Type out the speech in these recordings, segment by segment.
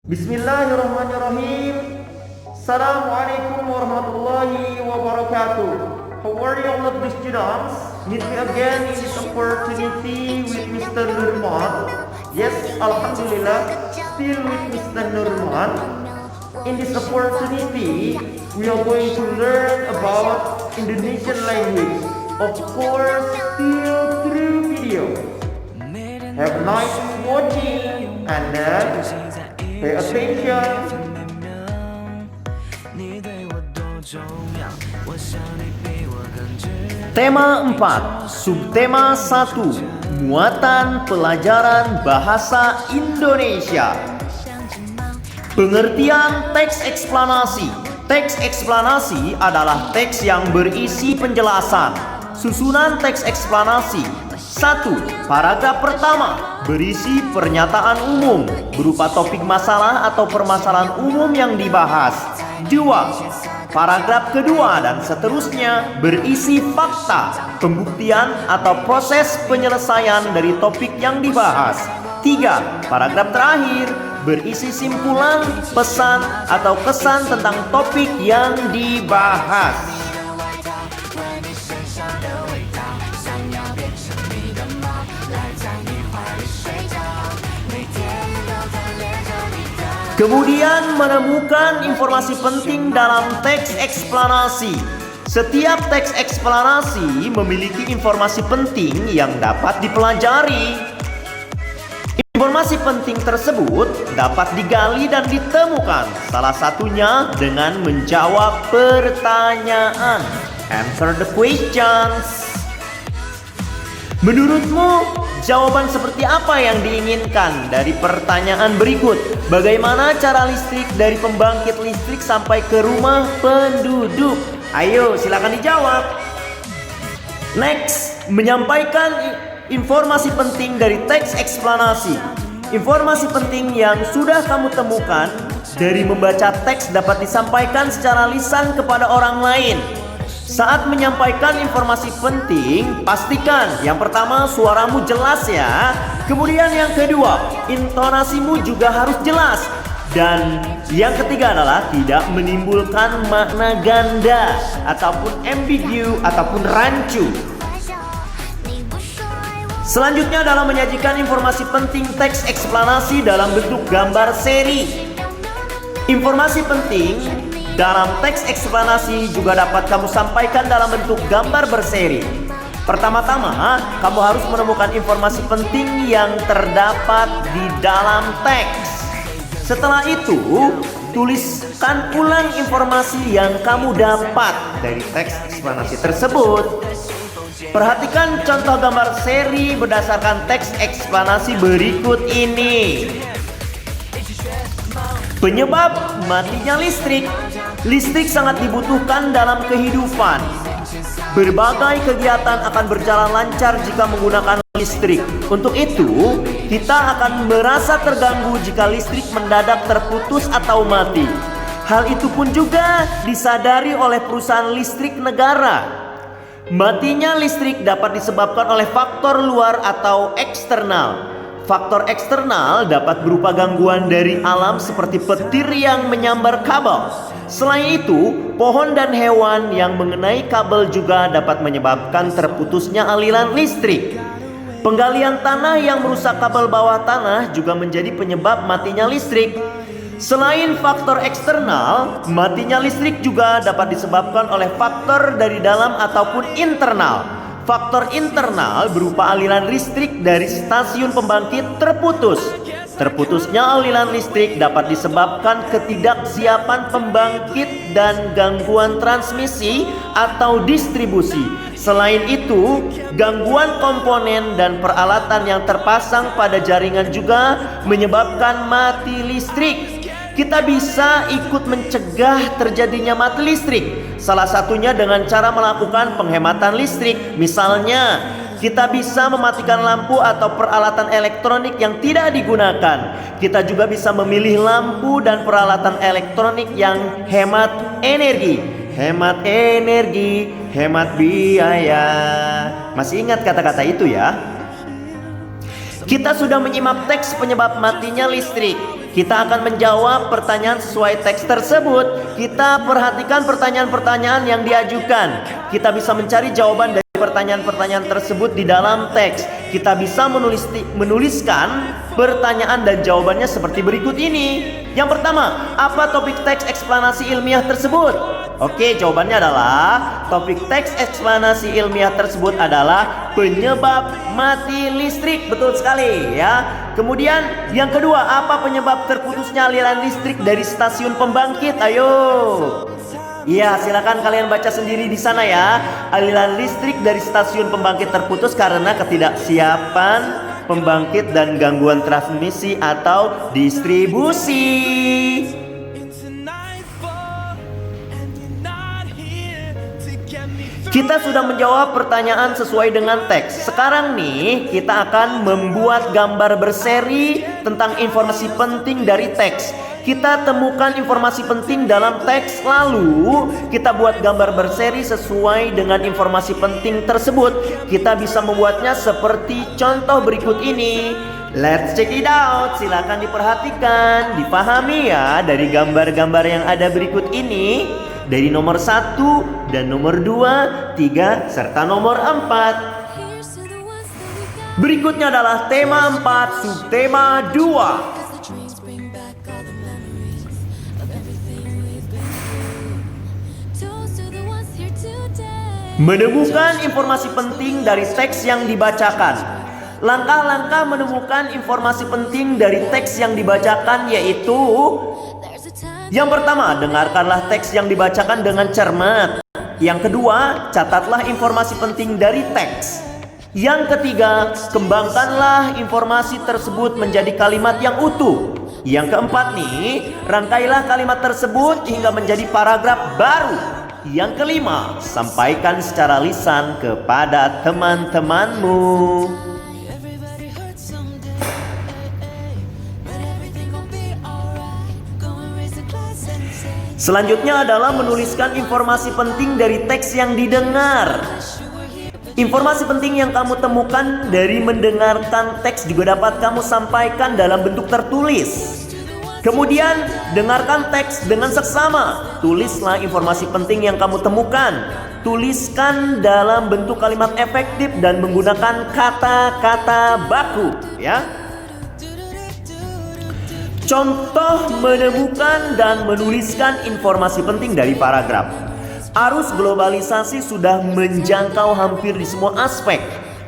Bismillahirrahmanirrahim. Assalamualaikum warahmatullahi wabarakatuh. How are you all of the students? Meet me again in this opportunity with Mr. Nurman. Yes, Alhamdulillah, still with Mr. Nurman. In this opportunity, we are going to learn about Indonesian language. Of course, still through video. Have nice watching and then pay attention. Tema 4, subtema 1, muatan pelajaran bahasa Indonesia. Pengertian teks eksplanasi. Teks eksplanasi adalah teks yang berisi penjelasan. Susunan teks eksplanasi: 1. Paragraf pertama berisi pernyataan umum berupa topik masalah atau permasalahan umum yang dibahas. 2. Paragraf kedua dan seterusnya berisi fakta, pembuktian atau proses penyelesaian dari topik yang dibahas. 3. Paragraf terakhir berisi simpulan, pesan atau kesan tentang topik yang dibahas. Kemudian menemukan informasi penting dalam teks eksplanasi. Setiap teks eksplanasi memiliki informasi penting yang dapat dipelajari. Informasi penting tersebut dapat digali dan ditemukan, salah satunya dengan menjawab pertanyaan. Answer the questions. Menurutmu, jawaban seperti apa yang diinginkan dari pertanyaan berikut? Bagaimana cara listrik dari pembangkit listrik sampai ke rumah penduduk? Ayo, silakan dijawab. Next, menyampaikan informasi penting dari teks eksplanasi. Informasi penting yang sudah kamu temukan dari membaca teks dapat disampaikan secara lisan kepada orang lain. Saat menyampaikan informasi penting, pastikan yang pertama suaramu jelas ya. Kemudian yang kedua, intonasimu juga harus jelas. Dan yang ketiga adalah tidak menimbulkan makna ganda ataupun ambigu ataupun rancu. Selanjutnya adalah menyajikan informasi penting teks eksplanasi dalam bentuk gambar seri. Informasi penting dalam teks eksplanasi juga dapat kamu sampaikan dalam bentuk gambar berseri. Pertama-tama, kamu harus menemukan informasi penting yang terdapat di dalam teks. Setelah itu, tuliskan ulang informasi yang kamu dapat dari teks eksplanasi tersebut. Perhatikan contoh gambar seri berdasarkan teks eksplanasi berikut ini. Penyebab matinya listrik. Listrik sangat dibutuhkan dalam kehidupan. Berbagai kegiatan akan berjalan lancar jika menggunakan listrik. Untuk itu, kita akan merasa terganggu jika listrik mendadak terputus atau mati. Hal itu pun juga disadari oleh perusahaan listrik negara. Matinya listrik dapat disebabkan oleh faktor luar atau eksternal. Faktor eksternal dapat berupa gangguan dari alam seperti petir yang menyambar kabel. Selain itu, pohon dan hewan yang mengenai kabel juga dapat menyebabkan terputusnya aliran listrik. Penggalian tanah yang merusak kabel bawah tanah juga menjadi penyebab matinya listrik. Selain faktor eksternal, matinya listrik juga dapat disebabkan oleh faktor dari dalam ataupun internal. Faktor internal berupa aliran listrik dari stasiun pembangkit terputus. Terputusnya aliran listrik dapat disebabkan ketidaksiapan pembangkit dan gangguan transmisi atau distribusi. Selain itu, gangguan komponen dan peralatan yang terpasang pada jaringan juga menyebabkan mati listrik. Kita bisa ikut mencegah terjadinya mati listrik. Salah satunya dengan cara melakukan penghematan listrik. Misalnya, kita bisa mematikan lampu atau peralatan elektronik yang tidak digunakan. Kita juga bisa memilih lampu dan peralatan elektronik yang hemat energi. Hemat energi, hemat biaya. Masih ingat kata-kata itu ya? Kita sudah menyimak teks penyebab matinya listrik. Kita akan menjawab pertanyaan sesuai teks tersebut. Kita perhatikan pertanyaan-pertanyaan yang diajukan. Kita bisa mencari jawaban dari pertanyaan-pertanyaan tersebut di dalam teks. Kita bisa menuliskan pertanyaan dan jawabannya seperti berikut ini. Yang pertama, apa topik teks eksplanasi ilmiah tersebut? Oke, jawabannya adalah topik teks eksplanasi ilmiah tersebut adalah penyebab mati listrik. Betul sekali ya. Kemudian yang kedua, apa penyebab terputusnya aliran listrik dari stasiun pembangkit? Ayo. Iya, silakan kalian baca sendiri di sana ya. Aliran listrik dari stasiun pembangkit terputus karena ketidaksiapan pembangkit dan gangguan transmisi atau distribusi. Kita sudah menjawab pertanyaan sesuai dengan teks. Sekarang nih kita akan membuat gambar berseri tentang informasi penting dari teks. Kita temukan informasi penting dalam teks, lalu kita buat gambar berseri sesuai dengan informasi penting tersebut. Kita bisa membuatnya seperti contoh berikut ini. Let's check it out. Silakan diperhatikan, dipahami ya dari gambar-gambar yang ada berikut ini. Dari nomor 1 dan nomor 2, 3, serta nomor 4. Berikutnya adalah tema 4, subtema 2. Menemukan informasi penting dari teks yang dibacakan. Langkah-langkah menemukan informasi penting dari teks yang dibacakan yaitu: yang pertama, dengarkanlah teks yang dibacakan dengan cermat. Yang kedua, catatlah informasi penting dari teks. Yang ketiga, kembangkanlah informasi tersebut menjadi kalimat yang utuh. Yang keempat nih, rangkailah kalimat tersebut hingga menjadi paragraf baru. Yang kelima, sampaikan secara lisan kepada teman-temanmu. Selanjutnya adalah menuliskan informasi penting dari teks yang didengar. Informasi penting yang kamu temukan dari mendengarkan teks juga dapat kamu sampaikan dalam bentuk tertulis. Kemudian, dengarkan teks dengan seksama. Tulislah informasi penting yang kamu temukan. Tuliskan dalam bentuk kalimat efektif dan menggunakan kata-kata baku, ya. Contoh menemukan dan menuliskan informasi penting dari paragraf. Arus globalisasi sudah menjangkau hampir di semua aspek,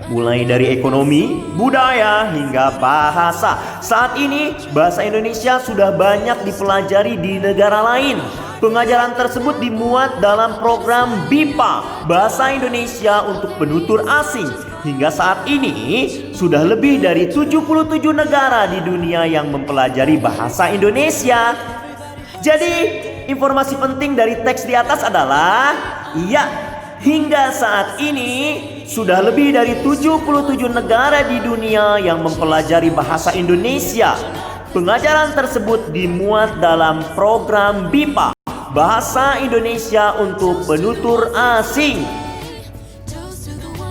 mulai dari ekonomi, budaya, hingga bahasa. Saat ini, bahasa Indonesia sudah banyak dipelajari di negara lain. Pengajaran tersebut dimuat dalam program BIPA, Bahasa Indonesia untuk Penutur Asing. Hingga saat ini, sudah lebih dari 77 negara di dunia yang mempelajari bahasa Indonesia. Jadi, informasi penting dari teks di atas adalah, ya, hingga saat ini sudah lebih dari 77 negara di dunia yang mempelajari bahasa Indonesia. Pengajaran tersebut dimuat dalam program BIPA, Bahasa Indonesia untuk Penutur Asing.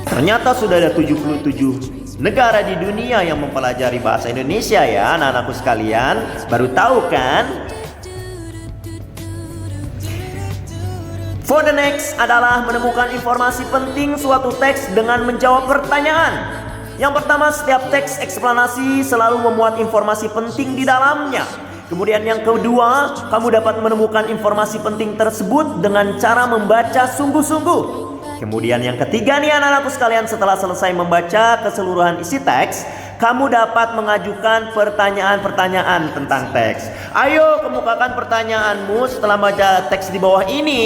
Ternyata sudah ada 77 negara di dunia yang mempelajari bahasa Indonesia ya, anak-anakku sekalian. Baru tahu kan? For the next adalah menemukan informasi penting suatu teks dengan menjawab pertanyaan. Yang pertama, setiap teks eksplanasi selalu memuat informasi penting di dalamnya. Kemudian yang kedua, kamu dapat menemukan informasi penting tersebut dengan cara membaca sungguh-sungguh. Kemudian yang ketiga nih anak-anakku sekalian, setelah selesai membaca keseluruhan isi teks, kamu dapat mengajukan pertanyaan-pertanyaan tentang teks. Ayo kemukakan pertanyaanmu setelah baca teks di bawah ini.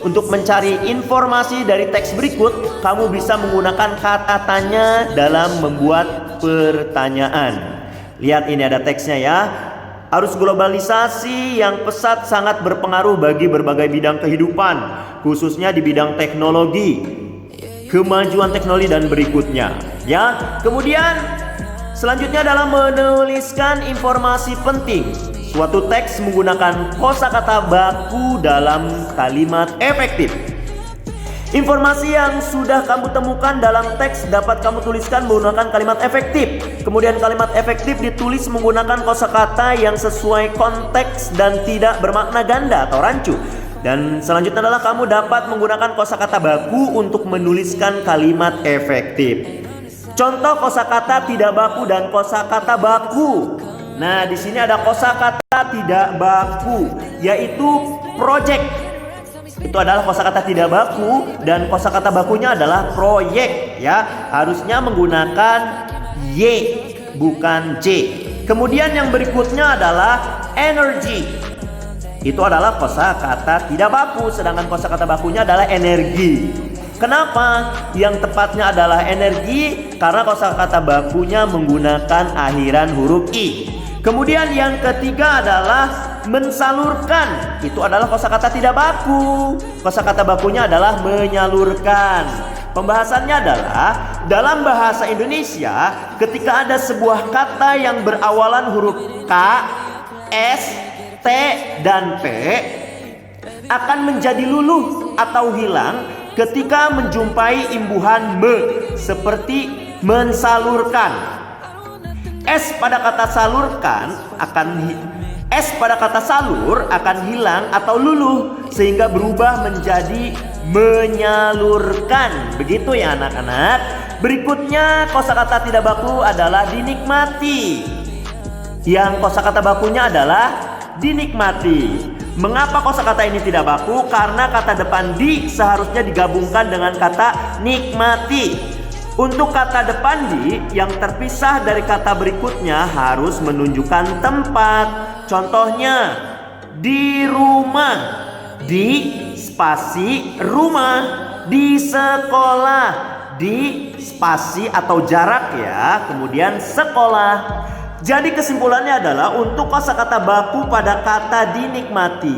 Untuk mencari informasi dari teks berikut, kamu bisa menggunakan kata tanya dalam membuat pertanyaan. Lihat ini ada teksnya ya. Arus globalisasi yang pesat sangat berpengaruh bagi berbagai bidang kehidupan, khususnya di bidang teknologi, kemajuan teknologi dan berikutnya. Ya, kemudian selanjutnya adalah menuliskan informasi penting. Suatu teks menggunakan kosakata baku dalam kalimat efektif. Informasi yang sudah kamu temukan dalam teks dapat kamu tuliskan menggunakan kalimat efektif. Kemudian kalimat efektif ditulis menggunakan kosakata yang sesuai konteks dan tidak bermakna ganda atau rancu. Dan selanjutnya adalah kamu dapat menggunakan kosakata baku untuk menuliskan kalimat efektif. Contoh kosakata tidak baku dan kosakata baku. Nah, di sini ada kosakata tidak baku, yaitu project. Itu adalah kosakata tidak baku dan kosakata bakunya adalah proyek ya. Harusnya menggunakan Y bukan J. Kemudian yang berikutnya adalah energy. Itu adalah kosakata tidak baku sedangkan kosakata bakunya adalah energi. Kenapa? Yang tepatnya adalah energi karena kosakata bakunya menggunakan akhiran huruf I. Kemudian yang ketiga adalah mensalurkan. Itu adalah kosakata tidak baku. Kosakata bakunya adalah menyalurkan. Pembahasannya adalah dalam bahasa Indonesia ketika ada sebuah kata yang berawalan huruf K, S, T, dan P akan menjadi luluh atau hilang ketika menjumpai imbuhan me seperti mensalurkan. S pada kata salur akan hilang atau luluh sehingga berubah menjadi menyalurkan. Begitu ya anak-anak. Berikutnya kosakata tidak baku adalah dinikmati. Yang kosakata bakunya adalah dinikmati. Mengapa kosakata ini tidak baku? Karena kata depan di seharusnya digabungkan dengan kata nikmati. Untuk kata depan di yang terpisah dari kata berikutnya harus menunjukkan tempat. Contohnya di rumah, di spasi rumah, di sekolah, di spasi atau jarak ya, kemudian sekolah. Jadi kesimpulannya adalah untuk kosakata baku pada kata dinikmati,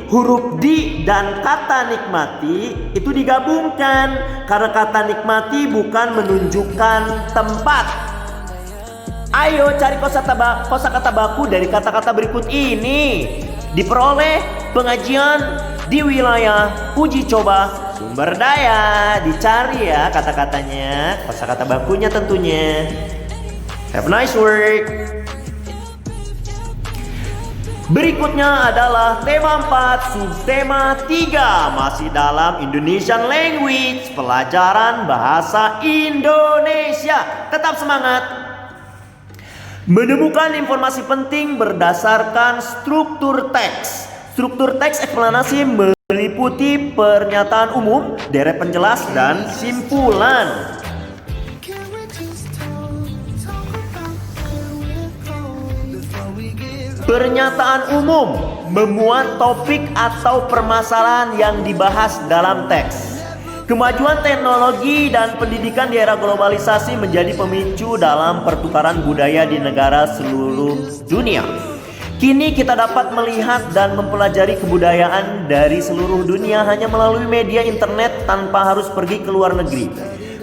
huruf di dan kata nikmati itu digabungkan karena kata nikmati bukan menunjukkan tempat. Ayo cari kosakata baku dari kata-kata berikut ini. Diperoleh pengajian di wilayah uji coba sumber daya. Dicari ya kata-katanya, kosakata bakunya tentunya. Have a nice work. Berikutnya adalah tema 4, subtema 3. Masih dalam Indonesian Language, pelajaran bahasa Indonesia. Tetap semangat. Menemukan informasi penting berdasarkan struktur teks. Struktur teks eksplanasi meliputi pernyataan umum, deret penjelas, dan simpulan. Pernyataan umum memuat topik atau permasalahan yang dibahas dalam teks. Kemajuan teknologi dan pendidikan di era globalisasi menjadi pemicu dalam pertukaran budaya di negara seluruh dunia. Kini kita dapat melihat dan mempelajari kebudayaan dari seluruh dunia hanya melalui media internet tanpa harus pergi ke luar negeri.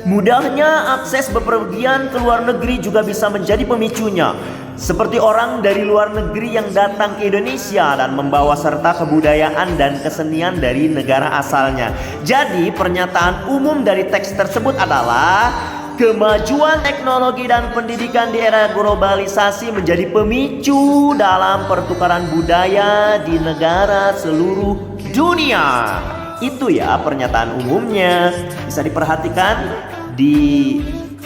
Mudahnya akses bepergian ke luar negeri juga bisa menjadi pemicunya. Seperti orang dari luar negeri yang datang ke Indonesia dan membawa serta kebudayaan dan kesenian dari negara asalnya. Jadi pernyataan umum dari teks tersebut adalah kemajuan teknologi dan pendidikan di era globalisasi menjadi pemicu dalam pertukaran budaya di negara seluruh dunia. Itu ya pernyataan umumnya. Bisa diperhatikan di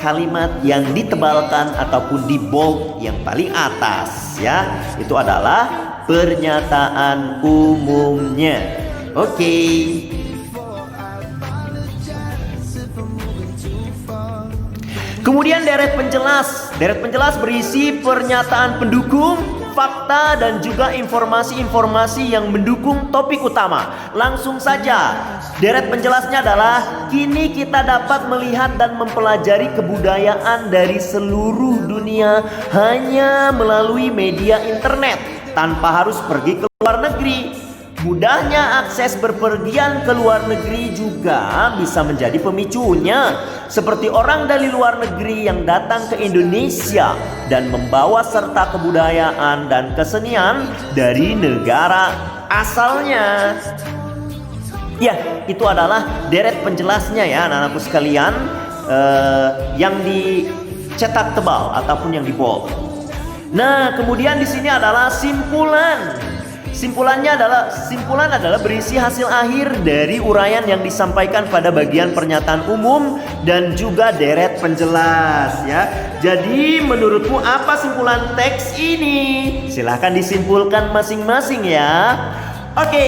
kalimat yang ditebalkan ataupun di bold yang paling atas ya. Itu adalah pernyataan umumnya. Oke. Kemudian deret penjelas. Deret penjelas berisi pernyataan pendukung, fakta, dan juga informasi-informasi yang mendukung topik utama. Langsung saja, deret penjelasnya adalah kini kita dapat melihat dan mempelajari kebudayaan dari seluruh dunia hanya melalui media internet tanpa harus pergi ke luar negeri. Mudahnya akses berpergian ke luar negeri juga bisa menjadi pemicunya. Seperti orang dari luar negeri yang datang ke Indonesia dan membawa serta kebudayaan dan kesenian dari negara asalnya. Ya, itu adalah deret penjelasnya ya anak-anakku sekalian, yang dicetak tebal ataupun yang di bold. Nah, kemudian di sini adalah simpulan. Simpulan adalah berisi hasil akhir dari uraian yang disampaikan pada bagian pernyataan umum dan juga deret penjelas ya. Jadi menurutmu apa simpulan teks ini? Silahkan disimpulkan masing-masing ya. Oke,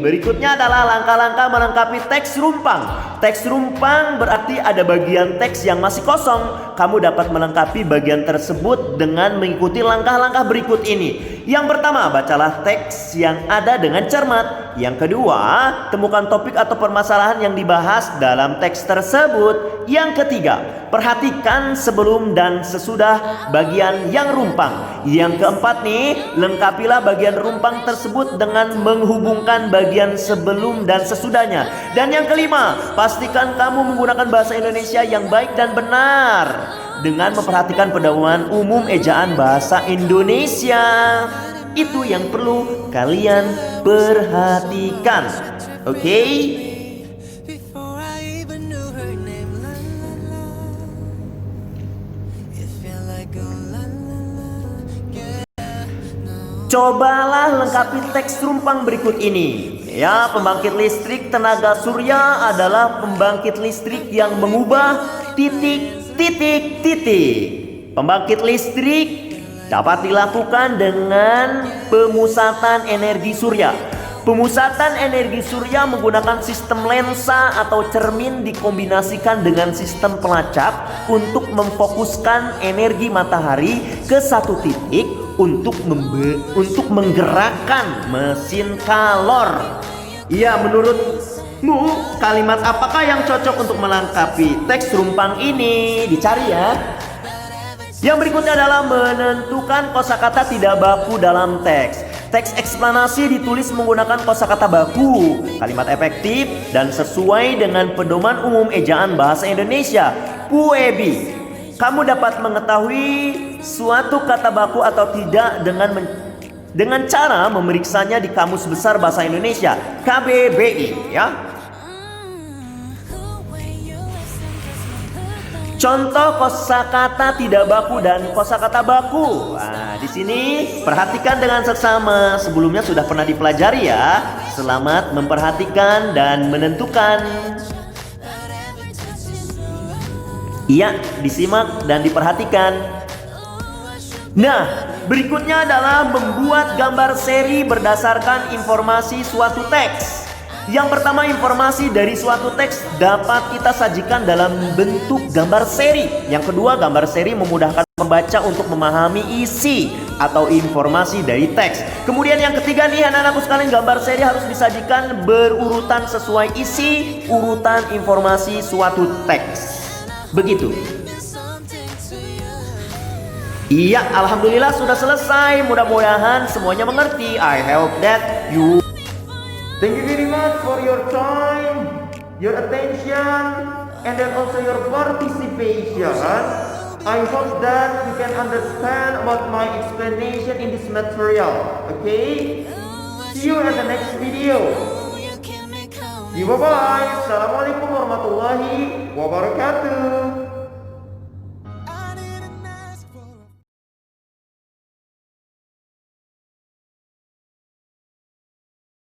berikutnya adalah langkah-langkah melengkapi teks rumpang. Teks rumpang berarti ada bagian teks yang masih kosong. Kamu dapat melengkapi bagian tersebut dengan mengikuti langkah-langkah berikut ini. Yang pertama, bacalah teks yang ada dengan cermat. Yang kedua, temukan topik atau permasalahan yang dibahas dalam teks tersebut. Yang ketiga, perhatikan sebelum dan sesudah bagian yang rumpang. Yang keempat nih, lengkapilah bagian rumpang tersebut dengan menghubungkan bagian sebelum dan sesudahnya. Dan yang kelima, pastikan kamu menggunakan bahasa Indonesia yang baik dan benar dengan memperhatikan pedoman umum ejaan bahasa Indonesia. Itu yang perlu kalian perhatikan. Oke? Cobalah lengkapi teks rumpang berikut ini. Ya, pembangkit listrik tenaga surya adalah pembangkit listrik yang mengubah titik. Pembangkit listrik dapat dilakukan dengan pemusatan energi surya. Pemusatan energi surya menggunakan sistem lensa atau cermin dikombinasikan dengan sistem pelacak untuk memfokuskan energi matahari ke satu titik untuk menggerakkan mesin kalor. Iya, menurutmu kalimat apakah yang cocok untuk melengkapi teks rumpang ini? Dicari ya. Yang berikutnya adalah menentukan kosakata tidak baku dalam teks. Teks eksplanasi ditulis menggunakan kosakata baku, kalimat efektif dan sesuai dengan pedoman umum ejaan bahasa Indonesia, PUEBI. Kamu dapat mengetahui suatu kata baku atau tidak dengan cara memeriksanya di Kamus Besar Bahasa Indonesia, KBBI ya. Contoh kosakata tidak baku dan kosakata baku. Nah, di sini perhatikan dengan seksama. Sebelumnya sudah pernah dipelajari ya. Selamat memperhatikan dan menentukan. Iya, disimak dan diperhatikan. Nah, berikutnya adalah membuat gambar seri berdasarkan informasi suatu teks. Yang pertama, informasi dari suatu teks dapat kita sajikan dalam bentuk gambar seri. Yang kedua, gambar seri memudahkan pembaca untuk memahami isi atau informasi dari teks. Kemudian yang ketiga nih anak-anakku sekalian, gambar seri harus disajikan berurutan sesuai isi urutan informasi suatu teks. Begitu. Iya, alhamdulillah sudah selesai. Mudah-mudahan semuanya mengerti. I hope that you. Thank you very much for your time, your attention, and then also your participation. I hope that you can understand about my explanation in this material. Okay? See you at the next video. See you, bye-bye. Assalamualaikum warahmatullahi wabarakatuh.